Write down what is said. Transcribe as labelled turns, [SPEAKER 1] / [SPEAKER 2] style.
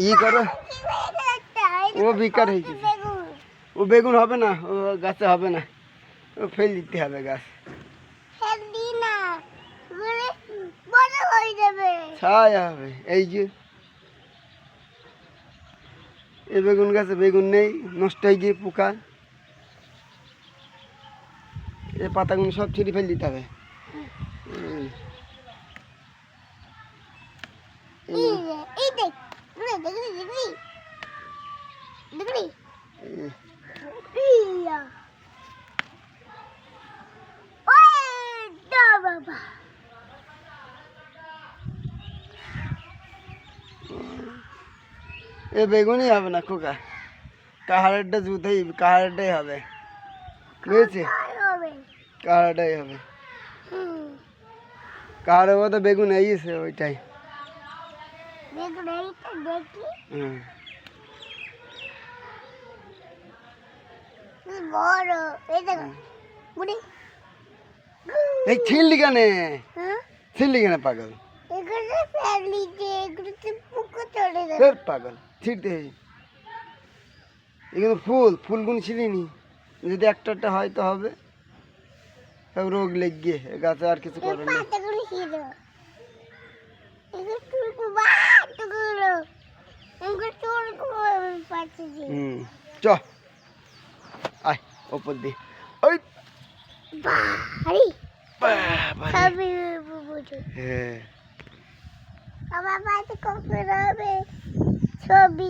[SPEAKER 1] ই করো, ও বিকার হয়ে গেছে। ও বেগুন হবে না, ও গাছে হবে না, ও ফেল দিতে হবে গাছ। ছায়া হবে। এই যে এই বেগুন গাছে বেগুন নেই, নষ্ট হয়ে গিয়ে পোকা। এই পাতাগুলো সব ছিঁড়ে ফেল দিতে হবে। এ বেগুনই হবে না খোকা, কাহারেরটা জুতেই কাহারেরটাই হবে, বুঝেছি? কাহারেরটাই হবে, কাহারের মতো বেগুন এইছে ওইটাই। এই ছিললি কেন, ছিললি কেন পাগল? পাগল ছিঁড়তে এগুলো ফুলগুলো ছিঁড়িনি, যদি একটা একটা হয় তো হবে, সব রোগ লেগে গাছে আর কিছু করে না। চ আয় ওপর দিয়ে, ওই
[SPEAKER 2] ছবি